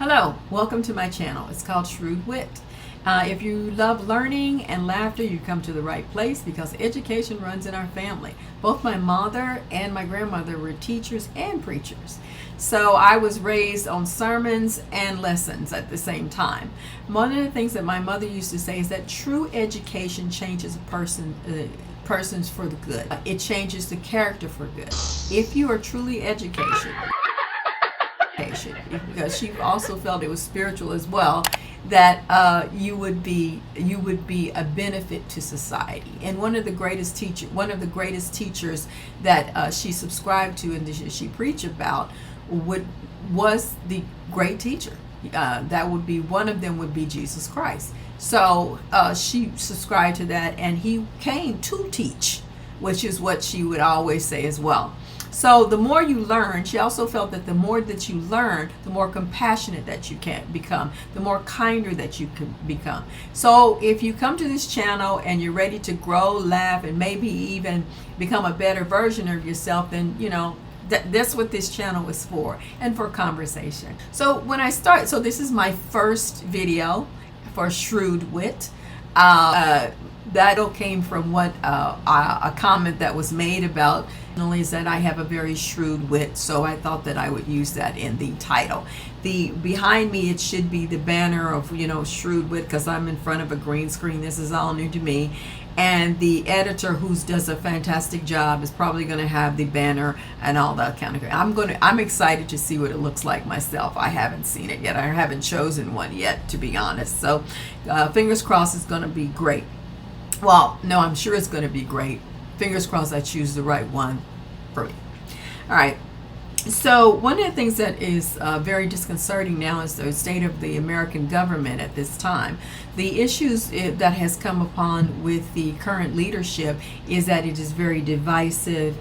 Hello, welcome to my channel. It's called Shrewd Wit. If you love learning and laughter, you come to the right place because education runs in our family. Both my mother and my grandmother were teachers and preachers. So I was raised on sermons and lessons at the same time. One of the things that my mother used to say is that true education changes a person's for the good. It changes the character for good. If you are truly educated, because she also felt it was spiritual as well, that you would be a benefit to society. And one of the greatest teachers that she subscribed to and that she preached about was the great teacher. That would be one of them would be Jesus Christ. So she subscribed to that, and he came to teach, which is what she would always say as well. So the more you learn, she also felt that the more that you learn, the more compassionate that you can become, the more kinder that you can become. So if you come to this channel and you're ready to grow, laugh, and maybe even become a better version of yourself, then that's what this channel is for, and for conversation. So when I start, so this is my first video for Shrewd Wit. That all came from what a comment that was made about is that I have a very shrewd wit, so I thought that I would use that in the title. The behind me, it should be the banner of shrewd wit, because I'm in front of a green screen. This is all new to me, and the editor, who does a fantastic job, is probably going to have the banner and all that kind of thing. I'm excited to see what it looks like myself. I haven't seen it yet. I haven't chosen one yet, to be honest. So fingers crossed it's going to be great. Well, no, I'm sure it's going to be great. Fingers crossed I choose the right one for me. All right. So one of the things that is very disconcerting now is the state of the American government at this time. The issues that has come upon with the current leadership is that it is very divisive.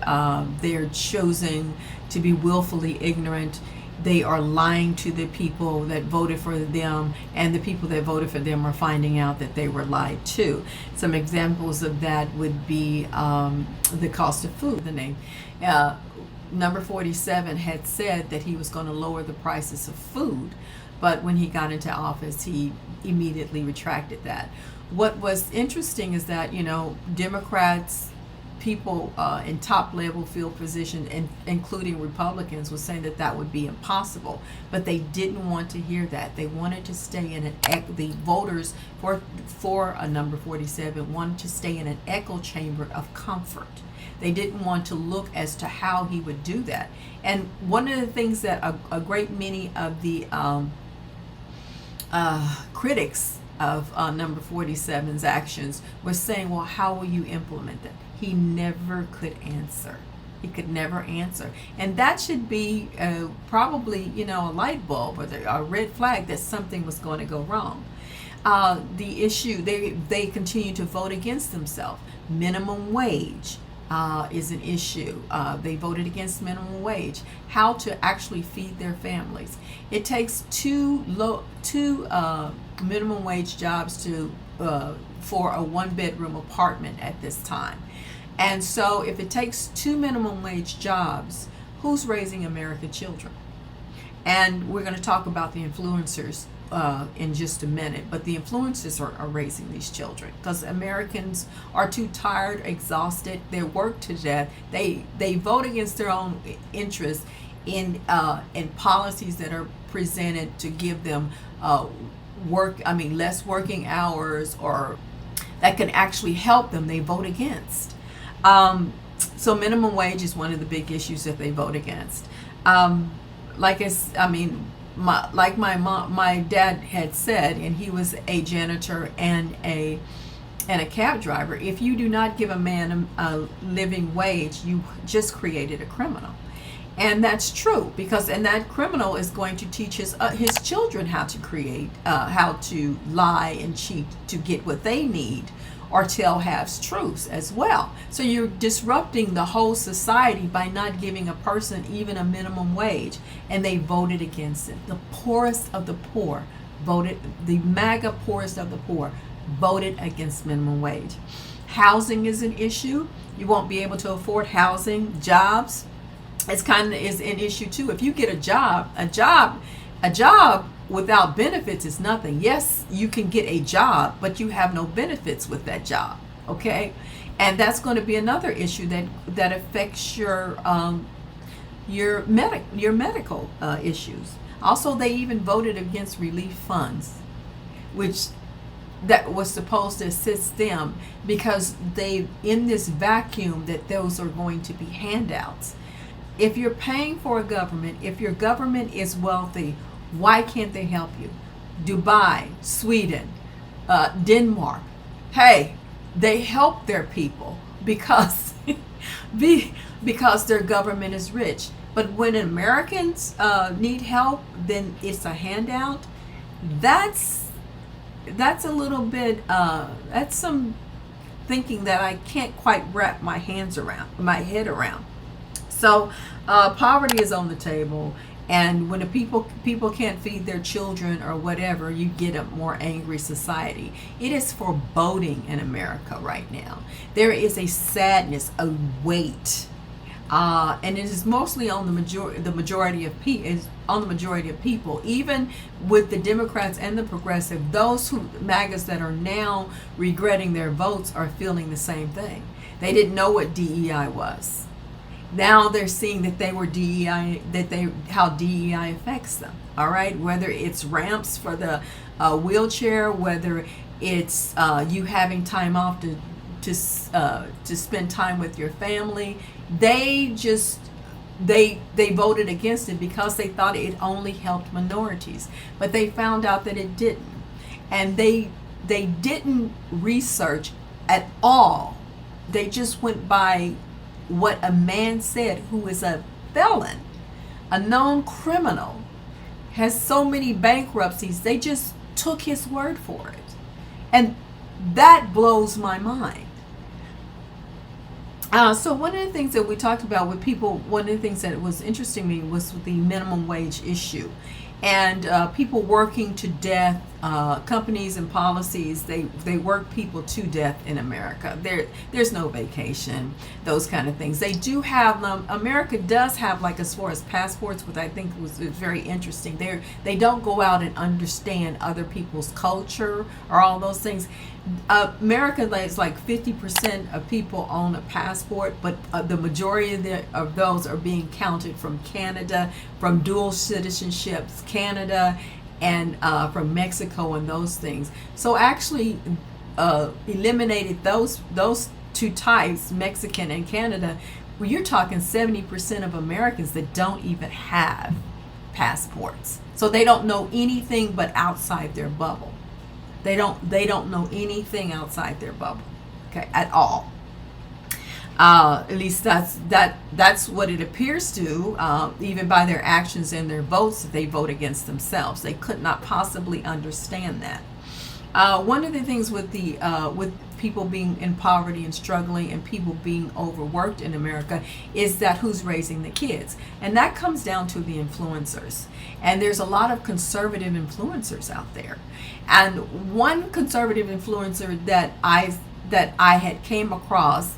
They're choosing to be willfully ignorant. They are lying to the people that voted for them, and the people that voted for them are finding out that they were lied to. Some examples of that would be the cost of food. The name number 47 had said that he was going to lower the prices of food, but when he got into office, he immediately retracted that. What was interesting is that Democrats, people in top level field positions, including Republicans, was saying that would be impossible, but they didn't want to hear that. They wanted to stay in the voters for a number 47 wanted to stay in an echo chamber of comfort. They didn't want to look as to how he would do that. And one of the things that a great many of the critics of number 47's actions was saying, well, how will you implement that? He never could answer. He could never answer. And that should be probably, a light bulb or a red flag that something was going to go wrong. The issue, they continue to vote against themselves. Minimum wage is an issue. They voted against minimum wage. How to actually feed their families. It takes two minimum wage jobs for a one-bedroom apartment at this time. And so if it takes two minimum wage jobs, who's raising American children? And we're going to talk about the influencers in just a minute, but the influencers are raising these children because Americans are too tired, exhausted, they're worked to death. They vote against their own interests in policies that are presented to give them less working hours, or that can actually help them. They vote against. So minimum wage is one of the big issues that they vote against. My dad had said, and he was a janitor and a cab driver, if you do not give a man a living wage, you just created a criminal. And that's true, and that criminal is going to teach his children how to lie and cheat to get what they need, or tell half-truths as well. So you're disrupting the whole society by not giving a person even a minimum wage, and they voted against it. The poorest of the poor voted, the MAGA poorest of the poor voted against minimum wage. Housing is an issue. You won't be able to afford housing. Jobs is an issue too. If you get a job without benefits is nothing. Yes, you can get a job, but you have no benefits with that job. Okay, and that's going to be another issue that affects your medical issues. Also, they even voted against relief funds, which that was supposed to assist them, because they, in this vacuum, that those are going to be handouts. If you're paying for a government, if your government is wealthy, why can't they help you? Dubai, Sweden, Denmark, hey, they help their people because because their government is rich. But when Americans need help, then it's a handout. That's a little bit, that's some thinking that I can't quite wrap my head around. So poverty is on the table, and when the people can't feed their children or whatever, you get a more angry society. It is foreboding in America right now. There is a sadness, a weight, and it is mostly on the majority of people. Even with the Democrats and the progressive, those MAGAs that are now regretting their votes are feeling the same thing. They didn't know what DEI was. Now they're seeing that they were DEI, how DEI affects them. All right, whether it's ramps for the wheelchair, whether it's you having time off to spend time with your family, they voted against it because they thought it only helped minorities, but they found out that it didn't, and they didn't research at all. They just went by what a man said who is a felon, a known criminal, has so many bankruptcies. They just took his word for it, and that blows my mind. So one of the things that we talked about with people, one of the things that was interesting to me was the minimum wage issue, and people working to death. Companies and policies, they work people to death in America. There's no vacation, those kind of things. They do have, America does have, like, as far as passports, which I think was very interesting. They don't go out and understand other people's culture or all those things. America is like 50% of people own a passport, but the majority of those are being counted from Canada, from dual citizenships, Canada, and from Mexico and those things. So actually eliminated those two types, Mexican and Canada. Well, you're talking 70% of Americans that don't even have passports. So they don't know anything but outside their bubble. They don't know anything outside their bubble, okay, at all. At least that's what it appears to. Even by their actions and their votes, they vote against themselves. They could not possibly understand that. One of the things with people being in poverty and struggling and people being overworked in America is that who's raising the kids, and that comes down to the influencers. And there's a lot of conservative influencers out there. And one conservative influencer that I had came across,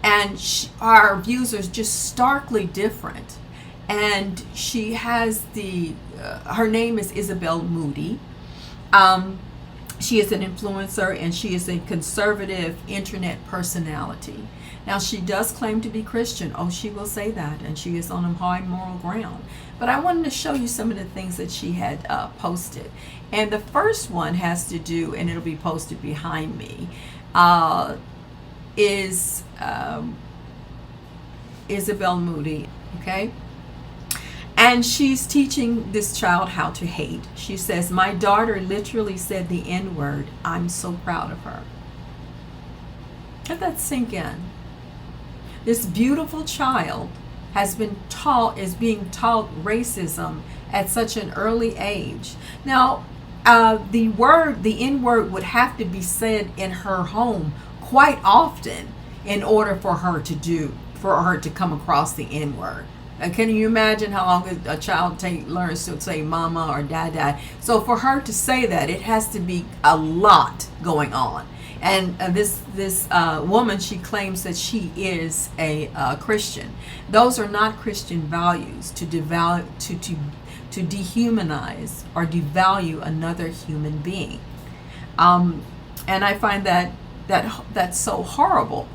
and our views are just starkly different. And she has her name is Isabella Moody. She is an influencer, and she is a conservative internet personality. Now, she does claim to be Christian. Oh, she will say that, and she is on a high moral ground. But I wanted to show you some of the things that she had posted. And the first one has to do, and it'll be posted behind me, is Isabella Moody, okay? And she's teaching this child how to hate. She says, "My daughter literally said the N-word. I'm so proud of her." Let that sink in. This beautiful child is being taught racism at such an early age. Now, the N-word would have to be said in her home quite often in order for her to come across the N-word. Can you imagine how long a child learns to say mama or dada? So for her to say that, it has to be a lot going on. And this woman, she claims that she is a Christian. Those are not Christian values, to to dehumanize or devalue another human being. And I find that's so horrible.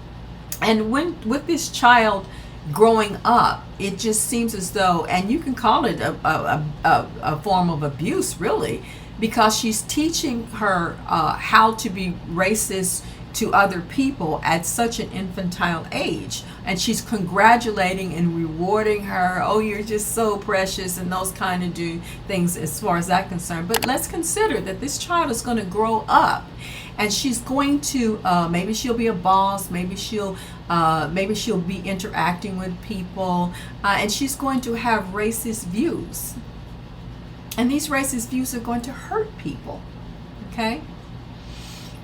And with this child growing up, it just seems as though, and you can call it a form of abuse, really, because she's teaching her how to be racist to other people at such an infantile age. And she's congratulating and rewarding her. Oh, you're just so precious, and those kind of things as far as that's concerned. But let's consider that this child is going to grow up, and she's going to maybe she'll be a boss, maybe she'll be interacting with people, and she's going to have racist views. And these racist views are going to hurt people. Okay?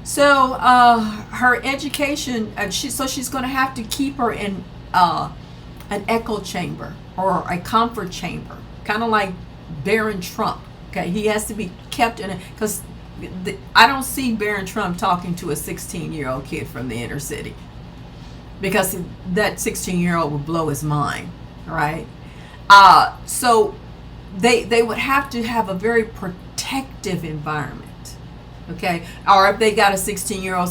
So her education, she's going to have to keep her in an echo chamber or a comfort chamber, kind of like Barron Trump. Okay, he has to be kept in it, because I don't see Barron Trump talking to a 16-year-old kid from the inner city, because that 16-year-old would blow his mind, right? So they would have to have a very protective environment. Okay, or if they got a 16-year-old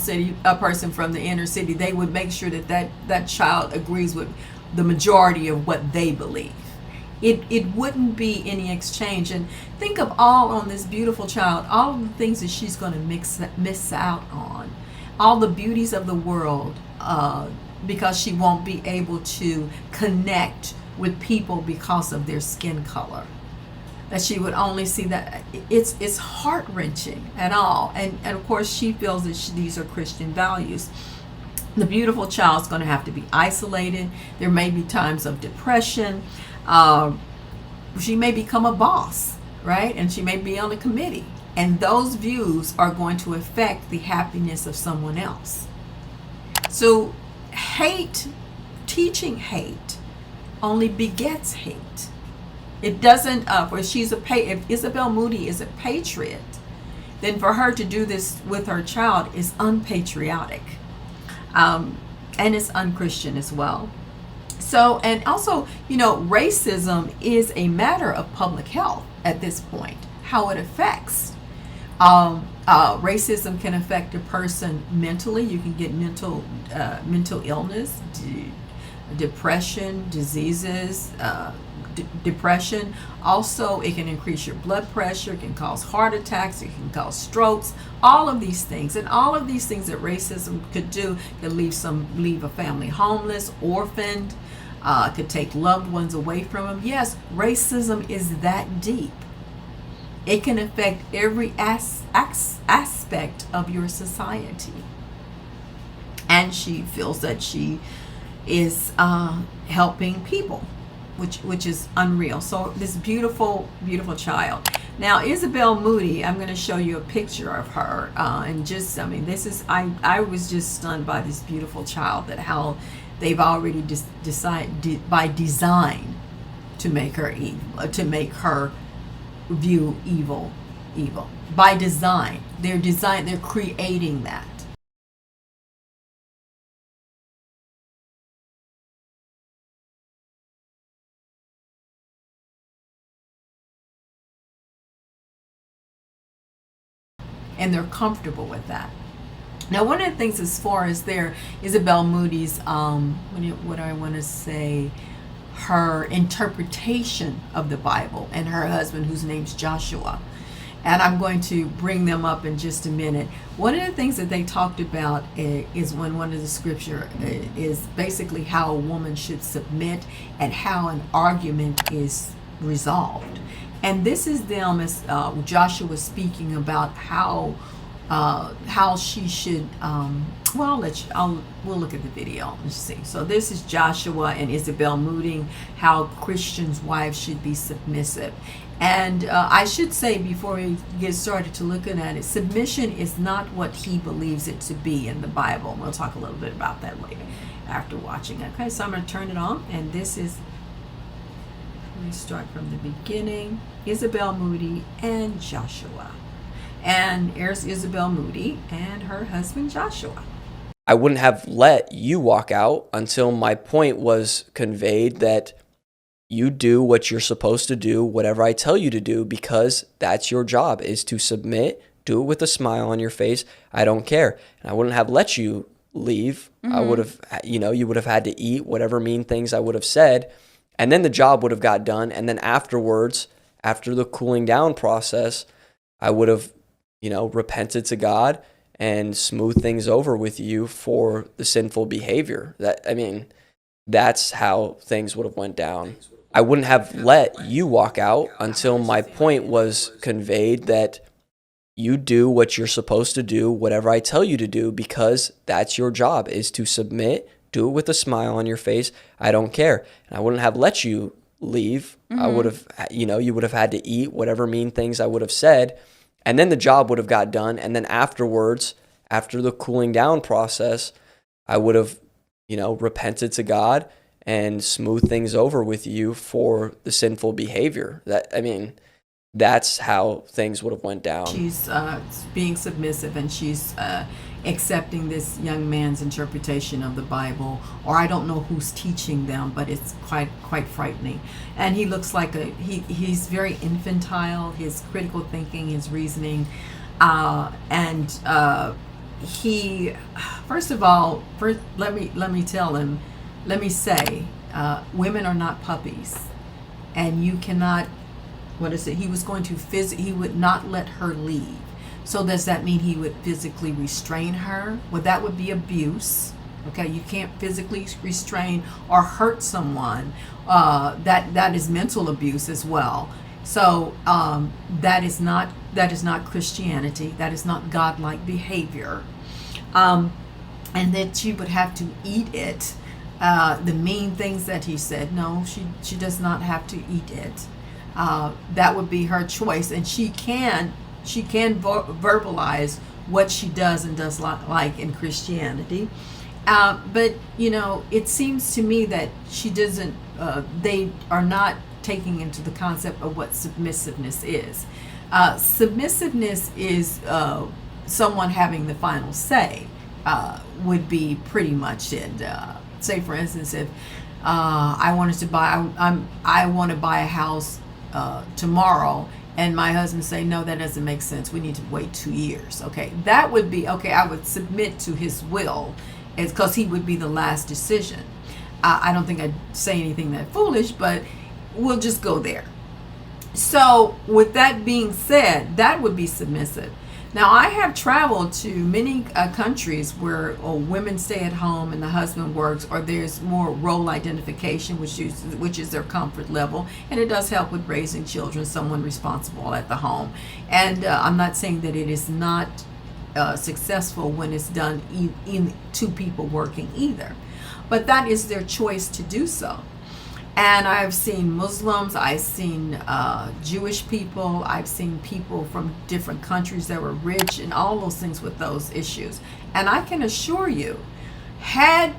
person from the inner city, they would make sure that child agrees with the majority of what they believe. It wouldn't be any exchange. And think of all on this beautiful child, all of the things that she's going to miss out on, all the beauties of the world, because she won't be able to connect with people because of their skin color. That she would only see that. It's heart-wrenching at all. And of course, she feels that these are Christian values. The beautiful child's going to have to be isolated. There may be times of depression. She may become a boss, right? And she may be on a committee. And those views are going to affect the happiness of someone else. So teaching hate only begets hate. It doesn't, if Isabella Moody is a patriot, then for her to do this with her child is unpatriotic. And it's unchristian as well. So, and also, racism is a matter of public health at this point, how it affects. Racism can affect a person mentally. You can get mental illness, depression, diseases, depression. Also, it can increase your blood pressure, it can cause heart attacks, it can cause strokes, all of these things. And all of these things that racism could do could leave a family homeless, orphaned, could take loved ones away from them. Yes, racism is that deep. It can affect every aspect of your society. And she feels that she is helping people, which is unreal. So this beautiful, beautiful child. Now, Isabella Moody, I'm going to show you a picture of her. And just, I was just stunned by this beautiful child, that how they've already decided by design to make her evil, to make her view evil. By design. They're creating that. And they're comfortable with that. Now, one of the things as far as Isabella Moody's, what do I want to say, her interpretation of the Bible, and her husband, whose name's Joshua. And I'm going to bring them up in just a minute. One of the things that they talked about is when one of the scripture is basically how a woman should submit and how an argument is resolved. And this is them as Joshua speaking about how she should. We'll look at the video. Let's see. So this is Joshua and Isabella Moody, how Christians' wives should be submissive. And I should say, before we get started to looking at it, submission is not what he believes it to be in the Bible. And we'll talk a little bit about that later after watching it. Okay, so I'm going to turn it on, and this is. Let me start from the beginning. Isabella Moody and Joshua. And here's Isabella Moody and her husband Joshua. I wouldn't have let you walk out until my point was conveyed that you do what you're supposed to do, whatever I tell you to do, because that's your job, is to submit, do it with a smile on your face. I don't care. And I wouldn't have let you leave. I would have, you would have had to eat whatever mean things I would have said. And then the job would have got done. And then afterwards, after the cooling down process, I would have, repented to God and smoothed things over with you for the sinful behavior. That's how things would have went down. I wouldn't have let you walk out until my point was conveyed that you do what you're supposed to do, whatever I tell you to do, because that's your job, is to submit, do it with a smile on your face. I don't care. And I wouldn't have let you leave. I would have, you would have had to eat whatever mean things I would have said. And then the job would have got done. And then afterwards, after the cooling down process, I would have, repented to God and smoothed things over with you for the sinful behavior. That's how things would have went down. She's being submissive, and she's accepting this young man's interpretation of the Bible, or I don't know who's teaching them, but it's quite frightening. And he looks like he's very infantile, his critical thinking, his reasoning, and he, first of all, let me say, women are not puppies, and you cannot. He was going to he would not let her leave. So does that mean he would physically restrain her? Well, that would be abuse. Okay, you can't physically restrain or hurt someone. That is mental abuse as well. So that is not Christianity. That is not godlike behavior. And that she would have to eat it. The mean things that he said. No, she does not have to eat it. That would be her choice, and she can verbalize what she does and does like in Christianity. But it seems to me that she doesn't. They are not taking into the concept of what submissiveness is. Submissiveness is someone having the final say. Would be pretty much it. Say, for instance, if I want to buy a house tomorrow, and my husband say, no, that doesn't make sense, we need to wait 2 years. Okay, that would be okay. I would submit to his will, it's because he would be the last decision. I don't think I'd say anything that foolish, but we'll just go there. So with that being said, that would be submissive. Now, I have traveled to many countries where women stay at home and the husband works, or there's more role identification, which is their comfort level, and it does help with raising children, someone responsible at the home. And I'm not saying that it is not successful when it's done in two people working either, but that is their choice to do so. And I've seen Muslims, I've seen Jewish people, I've seen people from different countries that were rich and all those things with those issues. And I can assure you, had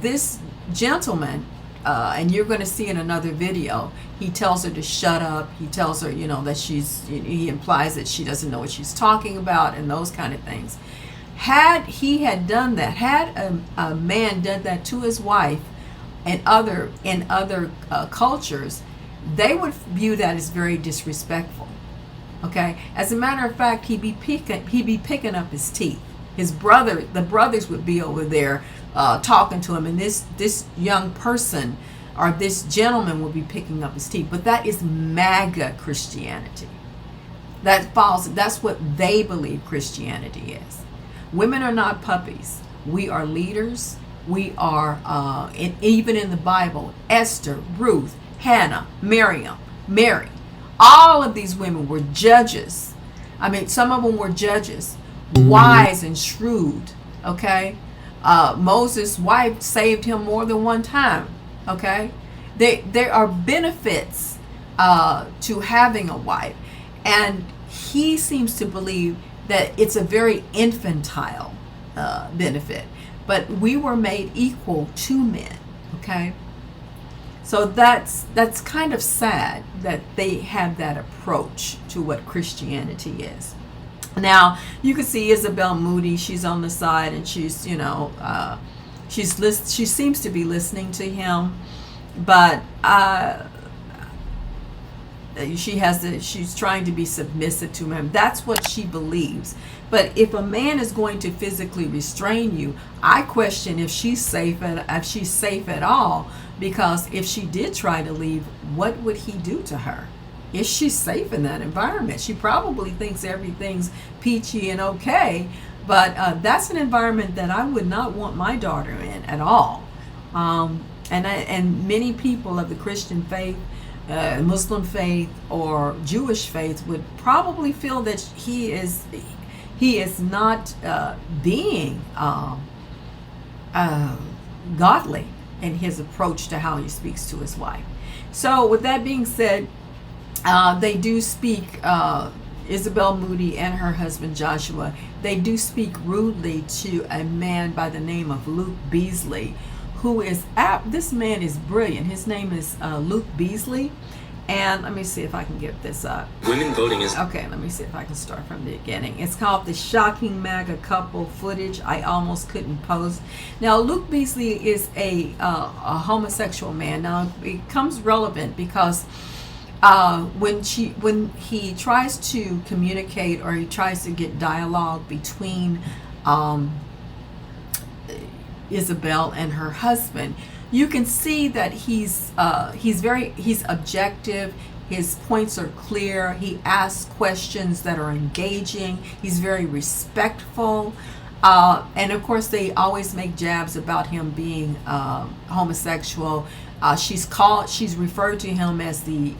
this gentleman, and you're going to see in another video, he tells her to shut up, he tells her, that he implies that she doesn't know what she's talking about and those kind of things. Had he had done that, had a man done that to his wife, in other cultures, they would view that as very disrespectful. Okay, as a matter of fact, he'd be picking up his teeth. The brothers would be over there talking to him, and this young person or this gentleman would be picking up his teeth. But that is MAGA Christianity. That's what they believe Christianity is. Women are not puppies. We are leaders. We are, even in the Bible, Esther, Ruth, Hannah, Miriam, Mary, all of these women were judges. I mean, some of them were judges, wise and shrewd, okay? Moses' wife saved him more than one time, okay? There are benefits to having a wife, and he seems to believe that it's a very infantile benefit. But we were made equal to men, okay? So that's kind of sad that they have that approach to what Christianity is. Now, you can see Isabella Moody, she's on the side, and she's, she seems to be listening to him. but she's trying to be submissive to him. That's what she believes. But if a man is going to physically restrain you, I question if she's safe at all, because if she did try to leave, what would he do to her? Is she safe in that environment? She probably thinks everything's peachy and okay, but that's an environment that I would not want my daughter in at all. And many people of the Christian faith, Muslim faith, or Jewish faith would probably feel that he is not being godly in his approach to how he speaks to his wife. So with that being said, they do speak, Isabella Moody and her husband Joshua, they do speak rudely to a man by the name of Luke Beasley, who is, this man is brilliant. His name is Luke Beasley. And let me see if I can get this up. Women voting is... Okay, let me see if I can start from the beginning. It's called The Shocking MAGA Couple Footage I Almost Couldn't Post. Now, Luke Beasley is a homosexual man. Now, it comes relevant because when he tries to communicate, or he tries to get dialogue between Isabel and her husband, you can see that he's objective. His points are clear. He asks questions that are engaging. He's very respectful, and of course they always make jabs about him being homosexual. She's referred to him as the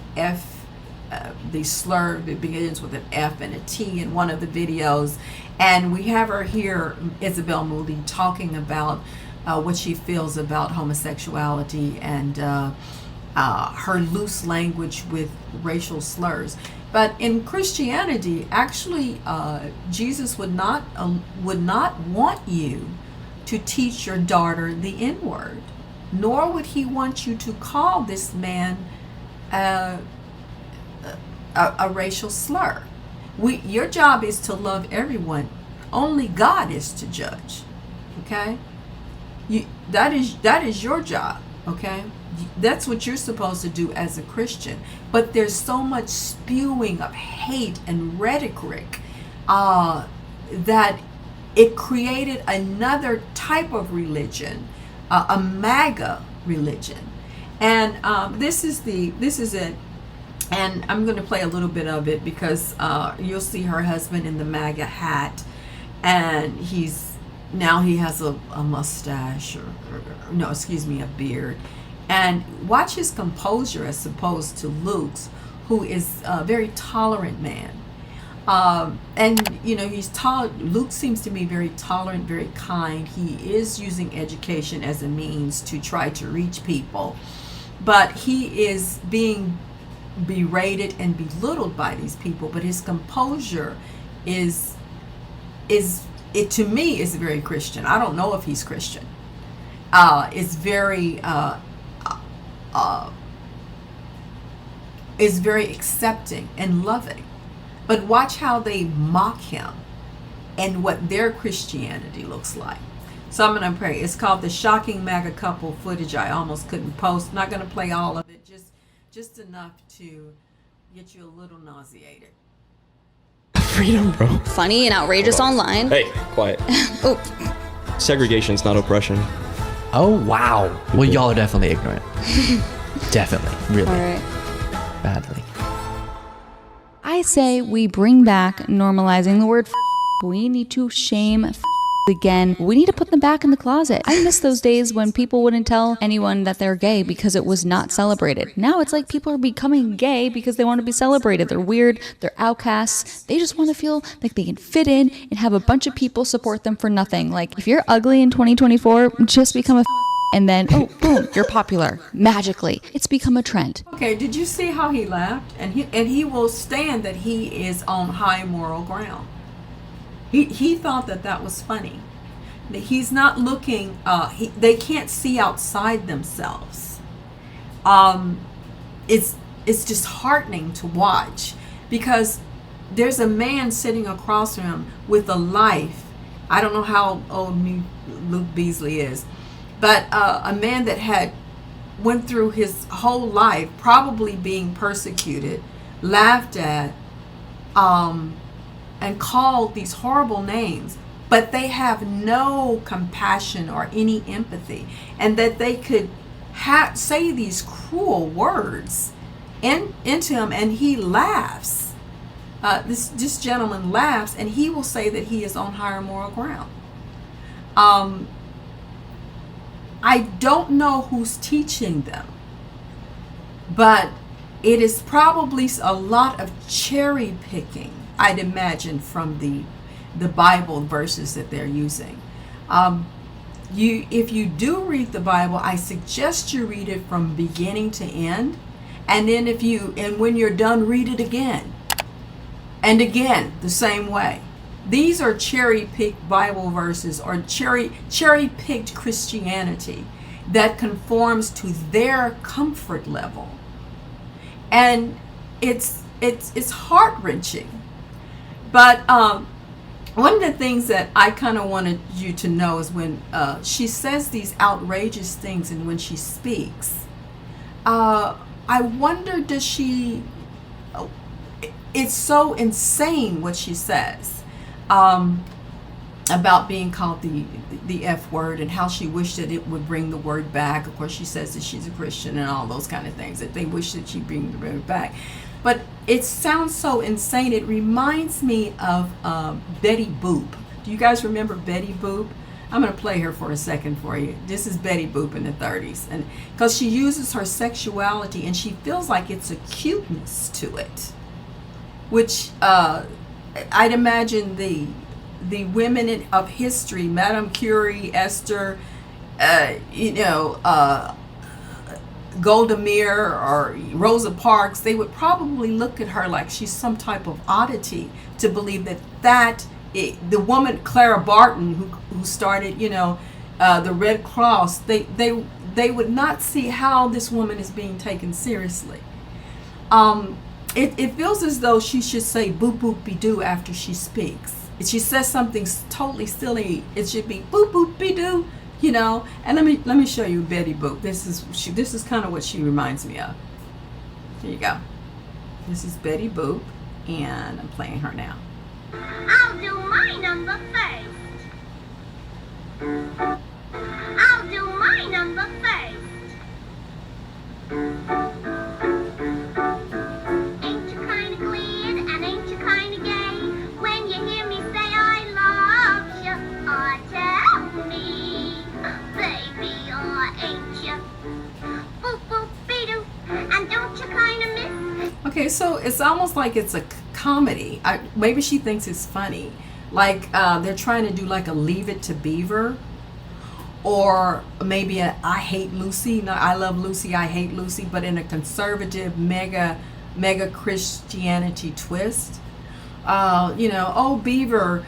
slur that begins with an F and a T in one of the videos, and we have her here, Isabella Moody, talking about what she feels about homosexuality and her loose language with racial slurs. But in Christianity, actually, Jesus would not want you to teach your daughter the N-word, nor would he want you to call this man a racial slur. Your job is to love everyone. Only God is to judge. Okay? That is your job, okay? That's what you're supposed to do as a Christian. But there's so much spewing of hate and rhetoric that it created another type of religion, a MAGA religion. And this is it. And I'm going to play a little bit of it because you'll see her husband in the MAGA hat, and he has a mustache, or no, excuse me, a beard. And watch his composure as opposed to Luke's, who is a very tolerant man. And, he's Luke seems to be very tolerant, very kind. He is using education as a means to try to reach people. But he is being berated and belittled by these people. But his composure is to me is very Christian. I don't know if he's Christian. It's very accepting and loving. But watch how they mock him and what their Christianity looks like. So I'm going to pray. It's called The Shocking MAGA Couple Footage I Almost Couldn't Post. Not going to play all of it, just enough to get you a little nauseated. Freedom, bro. Funny and outrageous online. Hey, quiet. Oh. Segregation's not oppression. Oh, wow. Well, y'all are definitely ignorant. Definitely. Really. All right. Badly. I say we bring back normalizing the word We need to shame again. We need to put them back in the closet. I miss those days when people wouldn't tell anyone that they're gay because it was not celebrated. Now it's like people are becoming gay because they want to be celebrated. They're weird. They're outcasts. They just want to feel like they can fit in and have a bunch of people support them for nothing. Like, if you're ugly in 2024, just become a and then, oh, boom, you're popular. Magically. It's become a trend. Okay, did you see how he laughed? And he will stand that he is on high moral ground. He thought that was funny. He's not looking, they can't see outside themselves. It's disheartening to watch because there's a man sitting across from him with a life. I don't know how old Luke Beasley is, but a man that had went through his whole life probably being persecuted, laughed at, and called these horrible names, but they have no compassion or any empathy, and that they could say these cruel words into him, and he laughs. This gentleman laughs, and he will say that he is on higher moral ground. I don't know who's teaching them, but it is probably a lot of cherry picking, I'd imagine, from the Bible verses that they're using. If you do read the Bible, I suggest you read it from beginning to end, and then when you're done, read it again and again the same way. These are cherry-picked Bible verses, or cherry-picked Christianity that conforms to their comfort level, and it's heart-wrenching. But one of the things that I kind of wanted you to know is when she says these outrageous things, and when she speaks, I wonder, does she? It's so insane what she says. About being called the F word, and how she wished that it would bring the word back. Of course, she says that she's a Christian and all those kind of things, that they wish that she'd bring the word back. But it sounds so insane. It reminds me of Betty Boop. Do you guys remember Betty Boop? I'm going to play her for a second for you. This is Betty Boop in the 30s. And because she uses her sexuality, and she feels like it's a cuteness to it, which I'd imagine the women of history, Madame Curie, Esther, Golda Meir, or Rosa Parks, they would probably look at her like she's some type of oddity, to believe that the woman Clara Barton, who started the Red Cross, they would not see how this woman is being taken seriously. It feels as though she should say boop boop be doo after she speaks. If she says something totally silly, it should be boop boop be doo, And let me show you Betty Boop. This is kind of what she reminds me of. Here you go. This is Betty Boop, and I'm playing her now. I'll do my number first. I'll do my number first. Ain't you kinda glad and ain't you kinda gay when you hear me say I love you? Or tell me, baby, or ain't you? Boop boop be doo, and don't you kinda miss? Okay, so it's almost like it's a comedy. Maybe she thinks it's funny, like they're trying to do like a Leave It to Beaver, or maybe a I Hate Lucy. No, I Love Lucy, I Hate Lucy, but in a conservative mega Christianity twist. Oh Beaver,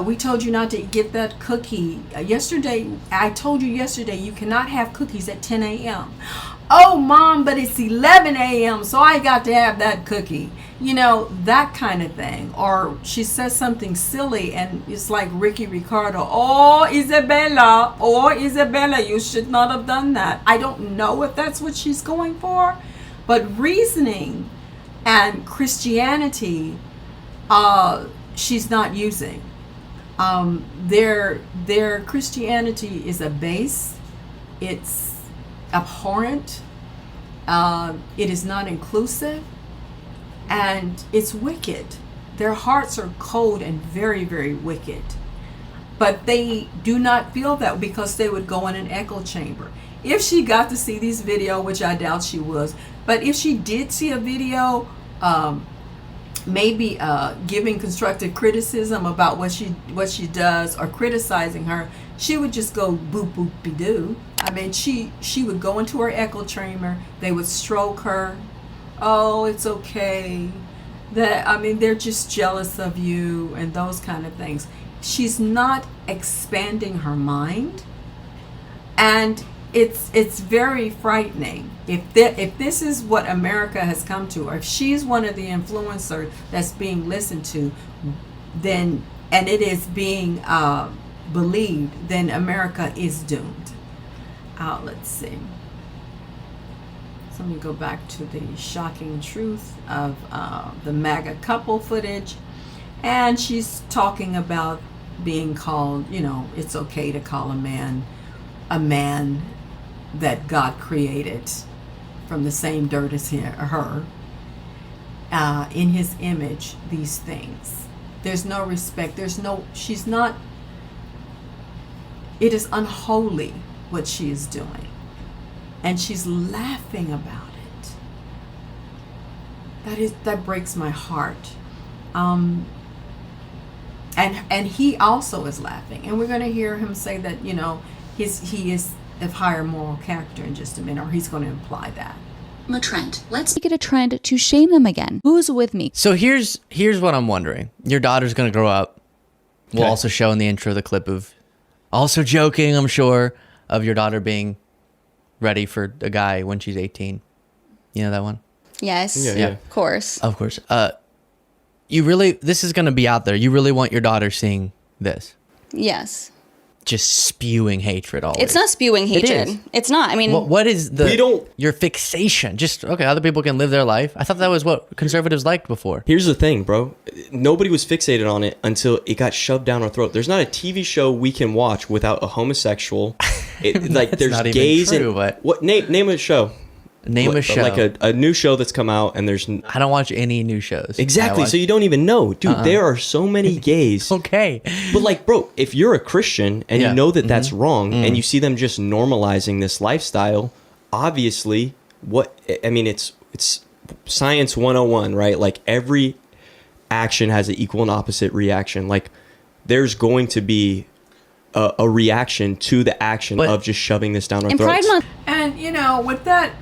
we told you not to get that cookie yesterday. I told you yesterday you cannot have cookies at 10 a.m. Oh Mom, but it's 11 a.m. so I got to have that cookie. That kind of thing. Or she says something silly, and it's like Ricky Ricardo. Oh Isabella, you should not have done that. I don't know if that's what she's going for, but reasoning and Christianity, she's not using. Their Christianity is a base. It's abhorrent. It is not inclusive. And it's wicked. Their hearts are cold and very, very wicked. But they do not feel that, because they would go in an echo chamber. If she got to see this video, which I doubt she was, but if she did see a video, maybe giving constructive criticism about what she does, or criticizing her, she would just go boop boop be doo. I mean, she would go into her echo chamber. They would stroke her. Oh, it's okay. They're just jealous of you, and those kind of things. She's not expanding her mind, and it's very frightening. If this is what America has come to, or if she's one of the influencers that's being listened to, then, and it is being believed, then America is doomed. Let's see. So let me go back to the shocking truth of the MAGA couple footage. And she's talking about being called, it's okay to call a man that God created from the same dirt as her, in his image, these things. There's no respect. She's not, it is unholy what she is doing. And she's laughing about it. That breaks my heart. And he also is laughing. And we're going to hear him say that, he is of higher moral character in just a minute, or he's going to imply that. A trend. Let's make it a trend to shame them again. Who's with me? So here's what I'm wondering. Your daughter's gonna grow up. We'll Okay. also show in the intro the clip of, also joking, I'm sure, of your daughter being ready for a guy when she's 18. You know that one? Yes. Yeah. Of course. Of course. This is gonna be out there. You really want your daughter seeing this? Yes. Just spewing hatred always. It's not spewing hatred. is. It's not. I mean, What is We don't- your fixation? Just, okay, other people can live their life. I thought that was what conservatives liked before. Here's the thing, bro. Nobody was fixated on it until it got shoved down our throat. There's not a TV show we can watch without a homosexual. There's not even gays true, and but- what? Name a show. Name a show. Like a new show that's come out, and there's I don't watch any new shows. exactly. I watch- So you don't even know, dude. There are so many gays. Okay. But like, bro, if you're a Christian and Yeah. you know that that's wrong, and you see them just normalizing this lifestyle, obviously, it's science 101, right? Like every action has an equal and opposite reaction. Like there's going to be a reaction to the action But- of just shoving this down our in Pride throats. Month, And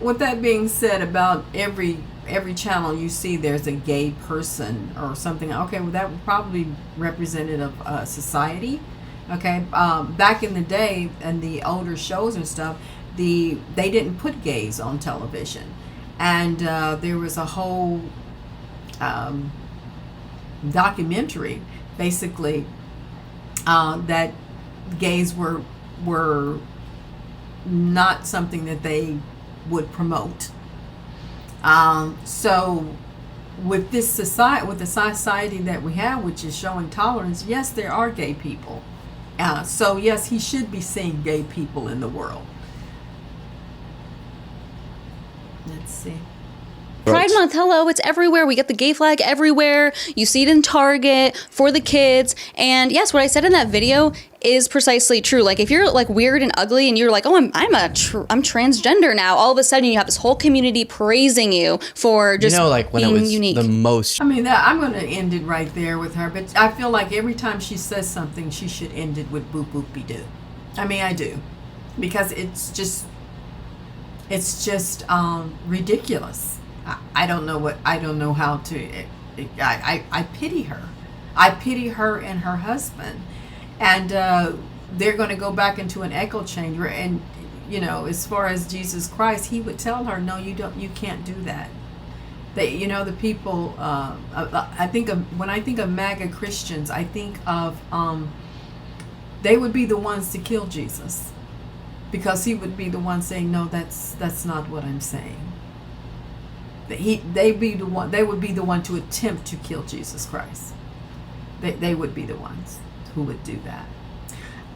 with that being said, about every channel you see, there's a gay person or something. Okay, well that would probably be representative of society. Okay, back in the day and the older shows and stuff, they didn't put gays on television, and there was a whole documentary, basically, that gays were not something that they would promote. So with this society, with the society that we have, which is showing tolerance, yes, there are gay people. So yes, he should be seeing gay people in the world. Let's see. Pride Month, hello, it's everywhere. We get the gay flag everywhere. You see it in Target for the kids. And yes, what I said in that video is precisely true. Like if you're like weird and ugly and you're like, oh, I'm transgender now, all of a sudden you have this whole community praising you for just like when being it was unique. the most. I mean, I'm going to end it right there with her, but I feel like every time she says something, she should end it with boop boop be doo. I mean, I do, because it's just ridiculous. I don't know how to. I pity her. I pity her and her husband, and they're going to go back into an echo chamber. And as far as Jesus Christ, he would tell her, "No, you don't. You can't do that." The people. I think of when I think of MAGA Christians, I think of they would be the ones to kill Jesus, because he would be the one saying, "No, that's not what I'm saying." They would be the one to attempt to kill Jesus Christ. They would be the ones who would do that.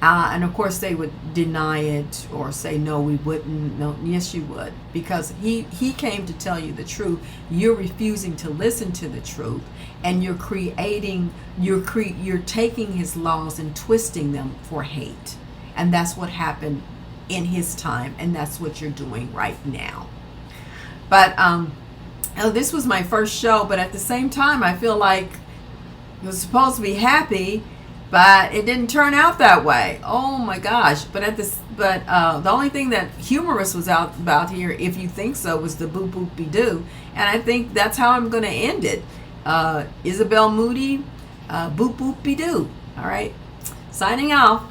And of course they would deny it or say, no, we wouldn't. No, yes, you would, because he came to tell you the truth. You're refusing to listen to the truth, and you're taking his laws and twisting them for hate. And that's what happened in his time, and that's what you're doing right now. But this was my first show, but at the same time, I feel like it was supposed to be happy, but it didn't turn out that way. Oh my gosh! But the only thing that humorous was out about here, if you think so, was the boop boop be doo, and I think that's how I'm going to end it. Isabella Moody, boop boop be doo. All right, signing off.